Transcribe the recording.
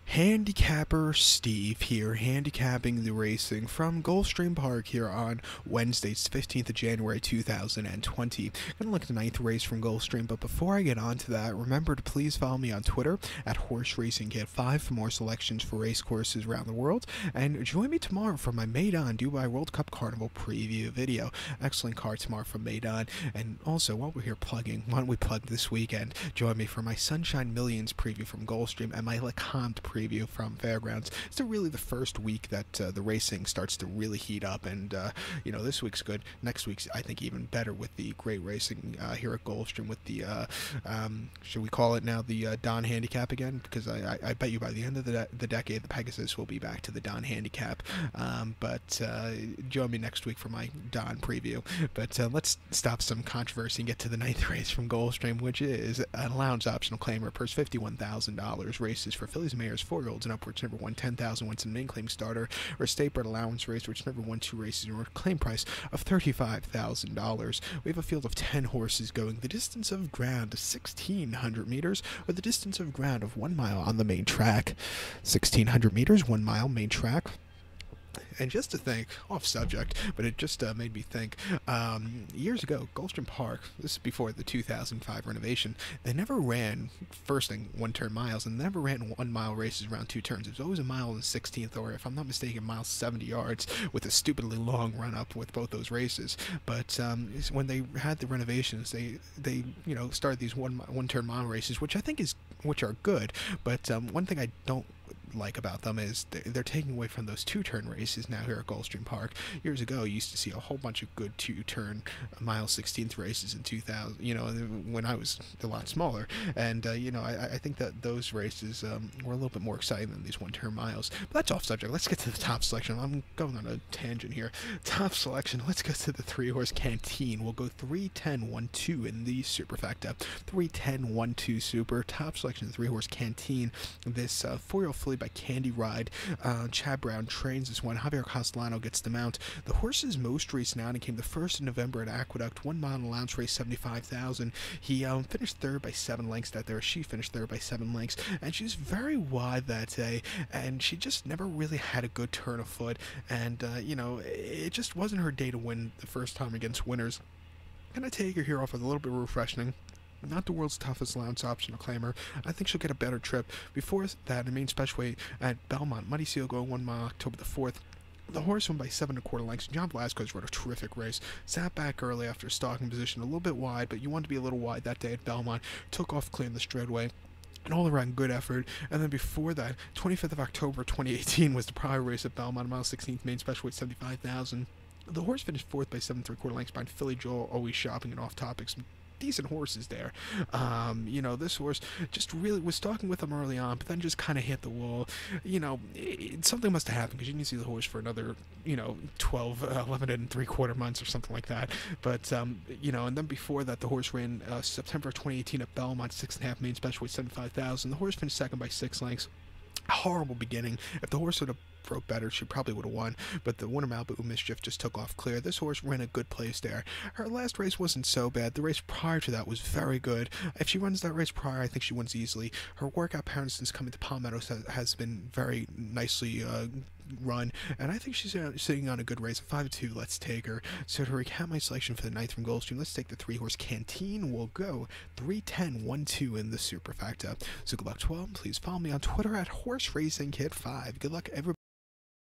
Handicapper Steve here, handicapping the racing from Gulfstream Park here on Wednesday, 15th of January 2020. Gonna look at the 9th race from Gulfstream, but before I get on to that, remember to please follow me on Twitter at Horse Racing Kit 5 for more selections for race courses around the world, and join me tomorrow for my Maidan Dubai World Cup Carnival preview video. Excellent card tomorrow from Maidan, and also while we're here plugging, why don't we plug this weekend? Join me for my Sunshine Millions preview from Gulfstream and my LeCompte preview from Fairgrounds. It's really the first week that the racing starts to really heat up, and this week's good. Next week's I think even better with the great racing here at Gulfstream with the should we call it now the Don Handicap again? Because I bet you by the end of the decade the Pegasus will be back to the Don Handicap. But join me next week for my Don preview. But let's stop some controversy and get to the 9th race from Gulfstream, which is an allowance optional claimer. Purse $51,000. Races for fillies and mares, 4-year-olds and upwards. Never won $10,000 once in main claim starter or state bred allowance race, which never won 2 races or a claim price of $35,000. We have a field of 10 horses going the distance of ground 1,600 meters or the distance of ground of 1 mile on the main track. 1,600 meters, 1 mile main track. And just to think, off subject, but it just made me think, years ago, Gulfstream Park, this is before the 2005 renovation, they never ran first-thing one-turn miles, and never ran 1 mile races around 2 turns. It was always a mile and 16th, or if I'm not mistaken, mile 70 yards, with a stupidly long run-up with both those races. But when they had the renovations, they started these one-turn mile races, which are good, but one thing I don't like about them is they're taking away from those 2-turn races now here at Gulfstream Park. Years ago, you used to see a whole bunch of good 2-turn mile 16th races in 2000, when I was a lot smaller. And, I think that those races were a little bit more exciting than these 1-turn miles. But that's off subject. Let's get to the top selection. I'm going on a tangent here. Top selection. Let's go to the 3-horse Canteen. We'll go 3-10-1-2 in the superfecta. 3-10-1-2 super. Top selection, 3-horse Canteen. This 4-year-old filly by Candy Ride. Chad Brown trains this one. Javier Castellano gets the mount. The horse's most recent outing came the 1st of November at Aqueduct. 1 mile allowance race, $75,000. He finished 3rd by 7 lengths that day. She finished 3rd by 7 lengths, and she's very wide that day, and she just never really had a good turn of foot, and it just wasn't her day to win the first time against winners. Gonna take her here off with a little bit of refreshing. Not the world's toughest allowance optional claimer. I think she'll get a better trip. Before that, the main special weight at Belmont, Muddy Seal going 1 mile October the 4th. The horse won by 7 1/4 lengths. John Blasquez rode a terrific race. Sat back early after stalking position, a little bit wide, but you wanted to be a little wide that day at Belmont. Took off clean the straightaway. An all-around good effort. And then before that, 25th of October 2018 was the prior race at Belmont, mile 16th, main special weight, $75,000. The horse finished 4th by 7 3/4 lengths behind Philly Joel, always shopping and off topics. Decent horses there. This horse just really was talking with him early on, but then just kind of hit the wall. Something must have happened because you didn't see the horse for another, 11 and 3/4 months or something like that. But, and then before that, the horse ran September of 2018 at Belmont, 6.5 main special weight, $75,000. The horse finished 2nd by 6 lengths. A horrible beginning. If the horse would have broke better, she probably would have won, but the winner Malibu Mischief just took off clear. This horse ran a good place there. Her last race wasn't so bad. The race prior to that was very good. If she runs that race prior, I think she wins easily. Her workout pattern since coming to Palmetto has been very nicely run, and I think she's sitting on a good race. 5-2, let's take her. So to recap my selection for the 9th from Gulfstream, let's take the 3-horse Canteen. We'll go 3-10-1-2 in the superfecta. So good luck, 12. Please follow me on Twitter at Horse Racing Kit 5. Good luck, everybody.